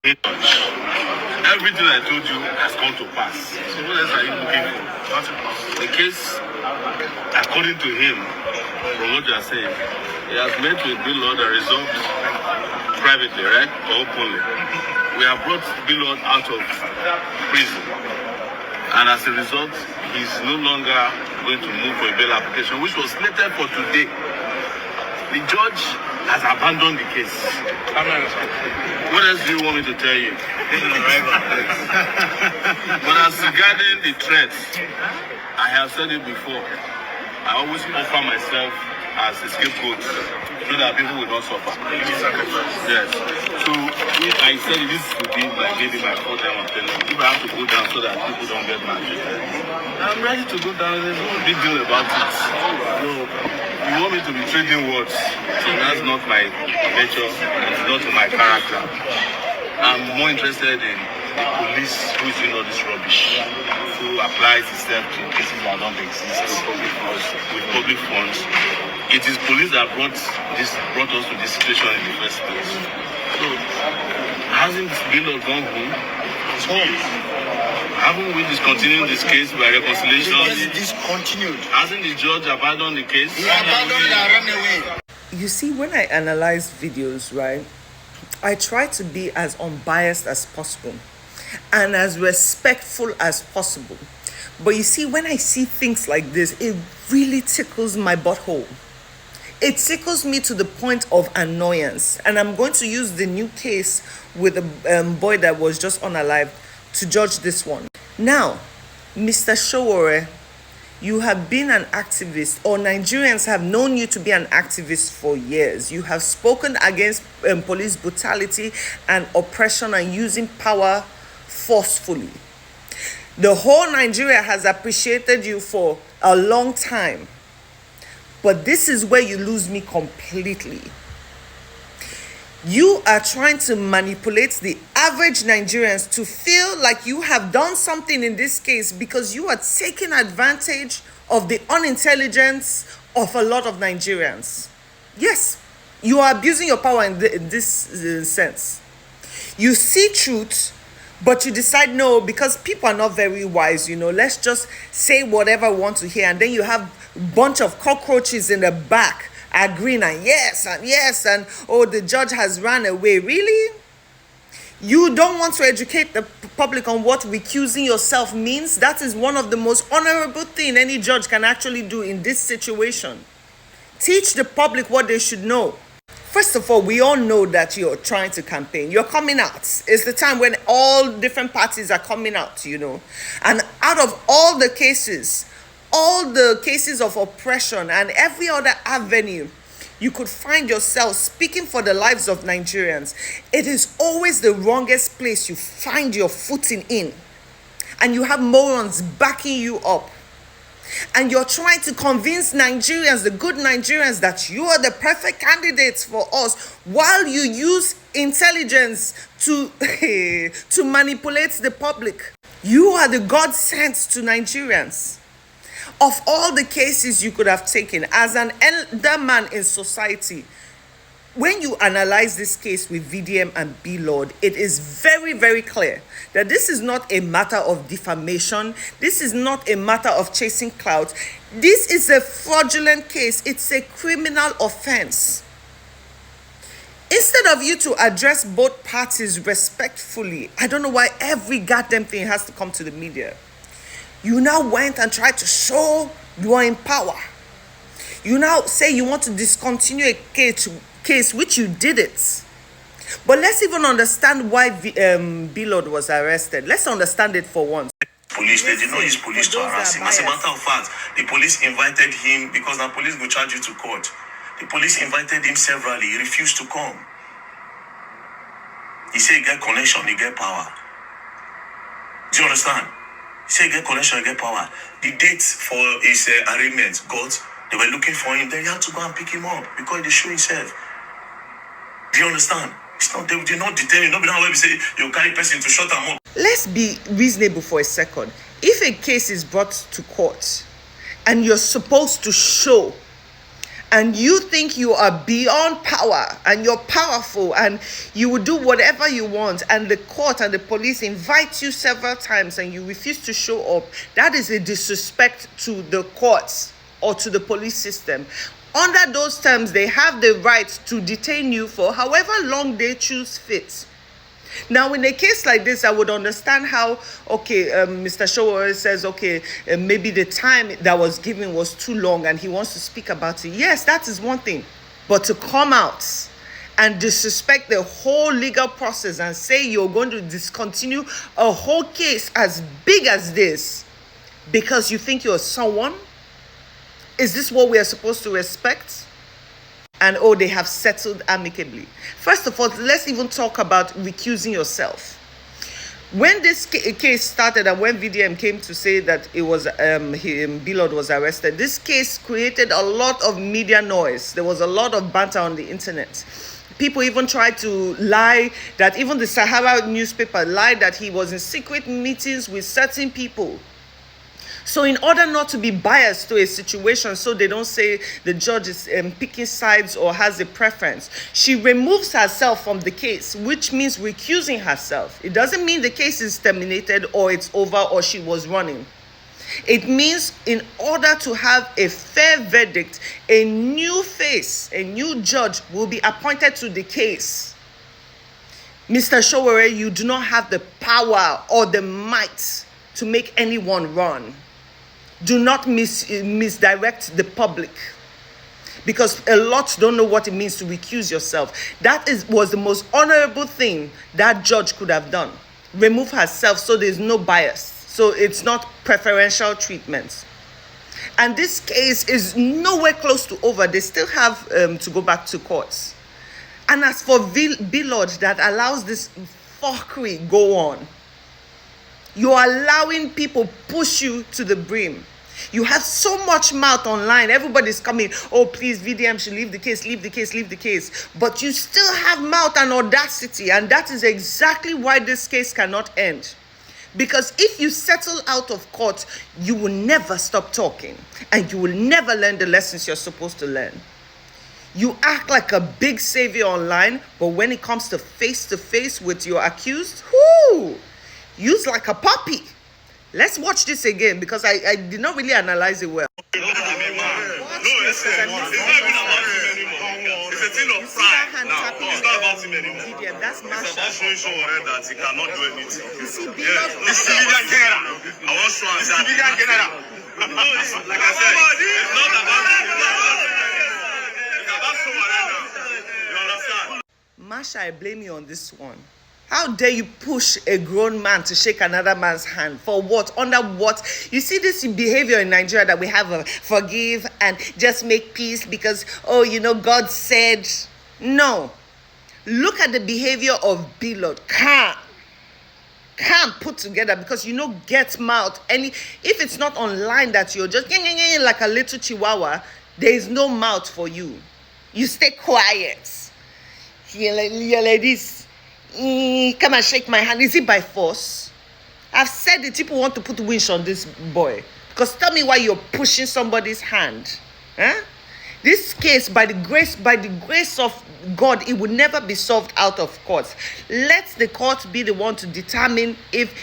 Everything I told you has come to pass. So what else are you looking for? The case, according to him, from what you are saying, he has met with Billard and resolved privately, right? Or openly. We have brought Billard out of prison. And as a result, he's no longer going to move for a bail application, which was slated for today. The judge has abandoned the case. What else do you want me to tell you? But as regarding the threats, I have said it before. I always offer myself as a scapegoat so that people will not suffer. Yes. So if I said this would be like maybe my fourth time of telling you, if I have to go down so that people don't get mad, I'm ready to go down. There's no big deal about it. So you want me to be trading words, so that's not my nature, it's not my character. I'm more interested in the police who is doing all this rubbish, who applies itself to cases that don't exist with public funds. It is police that brought us to this situation in the first place. So hasn't Billard gone home? It's home. Haven't we discontinued this case by reconciliation? Yes, discontinued. Hasn't the judge abandoned the case? He abandoned and run away. You see, when I analyze videos, right, I try to be as unbiased as possible and as respectful as possible. But you see, when I see things like this, it really tickles my butthole. It tickles me to the point of annoyance. And I'm going to use the new case with a boy that was just unalived to judge this one. Now, Mr. Showore, you have been an activist, or Nigerians have known you to be an activist for years. You have spoken against police brutality and oppression and using power forcefully. The whole Nigeria has appreciated you for a long time. But this is where you lose me completely. You are trying to manipulate the average Nigerians to feel like you have done something in this case because you are taking advantage of the unintelligence of a lot of Nigerians. Yes, you are abusing your power in this sense. You see truth, but you decide no, because people are not very wise, let's just say whatever we want to hear. And then you have a bunch of cockroaches in the back agreeing and yes, and oh, the judge has run away. Really? You don't want to educate the public on what recusing yourself means? That is one of the most honorable things any judge can actually do in this situation. Teach the public what they should know. First of all, we all know that you're trying to campaign. You're coming out. It's the time when all different parties are coming out, And out of all the cases of oppression and every other avenue you could find yourself speaking for the lives of Nigerians, it is always the wrongest place you find your footing in. And you have morons backing you up. And you're trying to convince Nigerians, the good Nigerians, that you are the perfect candidates for us, while you use intelligence to manipulate the public. You are the God sent to Nigerians. Of all the cases you could have taken as an elder man in society, when you analyze this case with VDM and Billard, it is very, very clear that this is not a matter of defamation. This is not a matter of chasing clout. This is a fraudulent case. It's a criminal offense. Instead of you to address both parties respectfully, I don't know why every goddamn thing has to come to the media. You now went and tried to show you are in power. You now say you want to discontinue a case which you did it. But let's even understand why Billard was arrested. Let's understand it for once. Police, they did not use police to harass him. As a matter of fact, the police invited him because the police will charge you to court. The police invited him severally. He refused to come. He said he get connection, he get power. Do you understand? He said he get connection, he get power. The date for his arraignment they were looking for him. Then you had to go and pick him up because they show himself. Do you understand? It's not, they did not detain him. Nobody will say you carry person to shut him up. Let's be reasonable for a second. If a case is brought to court and you're supposed to show and you think you are beyond power and you're powerful and you will do whatever you want, and the court and the police invite you several times and you refuse to show up, that is a disrespect to the courts or to the police system. Under those terms, they have the right to detain you for however long they choose fit. Now, in a case like this, I would understand how, okay, Mr. Showore says, okay, maybe the time that was given was too long and he wants to speak about it. Yes, that is one thing. But to come out and disrespect the whole legal process and say you're going to discontinue a whole case as big as this because you think you're someone? Is this what we are supposed to respect? And oh, they have settled amicably. First of all, let's even talk about recusing yourself. When this case started and when VDM came to say that it was Billard was arrested, this case created a lot of media noise. There was a lot of banter on the internet. People even tried to lie that, even the Sahara newspaper lied that he was in secret meetings with certain people. So in order not to be biased to a situation, so they don't say the judge is picking sides or has a preference, she removes herself from the case, which means recusing herself. It doesn't mean the case is terminated or it's over or she was running. It means in order to have a fair verdict, a new face, a new judge will be appointed to the case. Mr. Showore, you do not have the power or the might to make anyone run. Do not misdirect the public, because a lot don't know what it means to recuse yourself. That was the most honorable thing that judge could have done. Remove herself so there's no bias. So it's not preferential treatment. And this case is nowhere close to over. They still have to go back to courts. And as for Billard that allows this fuckery go on, you're allowing people push you to the brim. You have so much mouth online. Everybody's coming, oh, please, VDM should leave the case, leave the case, leave the case. But you still have mouth and audacity. And that is exactly why this case cannot end. Because if you settle out of court, you will never stop talking. And you will never learn the lessons you're supposed to learn. You act like a big savior online, but when it comes to face with your accused, whoo! Used like a puppy. Let's watch this again because I did not really analyze it well. No, it's not even about him anymore. It's a thing of pride now. It's not about him anymore. That's It's about showing Showore that he cannot do anything. You see, Yes, this civilian general. I want to show him that civilian general. No, like I said, it's not about him. It's about Showore now. You understand? Masha, I blame you on this one. How dare you push a grown man to shake another man's hand? For what? Under what? You see this behavior in Nigeria that we have a forgive and just make peace because, oh, you know, God said. No. Look at the behavior of Billard. Calm put together, because you know, get mouth. If it's not online that you're just like a little chihuahua, there is no mouth for you. You stay quiet. You're like this. Come and shake my hand. Is it by force? I've said it. People want to put winch on this boy. Because tell me why you're pushing somebody's hand. Huh? This case, by the grace of God, it will never be solved out of court. Let the court be the one to determine if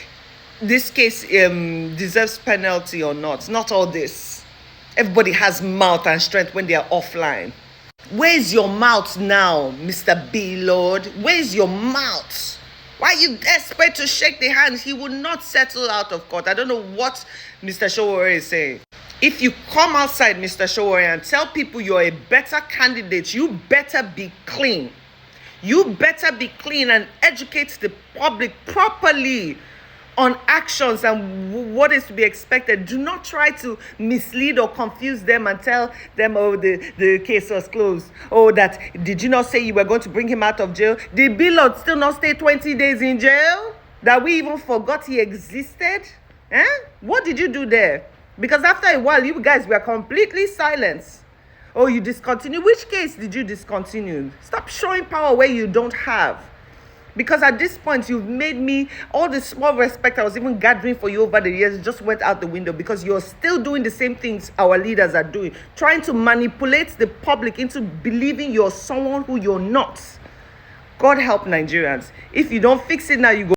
this case deserves penalty or not. Not all this. Everybody has mouth and strength when they are offline. Where's your mouth now, Mr. Billard? Where's your mouth? Why are you desperate to shake the hand? He will not settle out of court. I don't know what Mr. Showore is saying. If you come outside, Mr. Showore, and tell people you're a better candidate, you better be clean. You better be clean and educate the public properly on actions and what is to be expected. Do not try to mislead or confuse them and tell them, oh, the case was closed. Oh, that, did you not say you were going to bring him out of jail? Did Billard still not stay 20 days in jail? That we even forgot he existed? What did you do there? Because after a while, you guys were completely silent. Oh, you discontinued. Which case did you discontinue? Stop showing power where you don't have. Because at this point, you've made me, all the small respect I was even gathering for you over the years just went out the window, because you're still doing the same things our leaders are doing, trying to manipulate the public into believing you're someone who you're not. God help Nigerians. If you don't fix it now, you go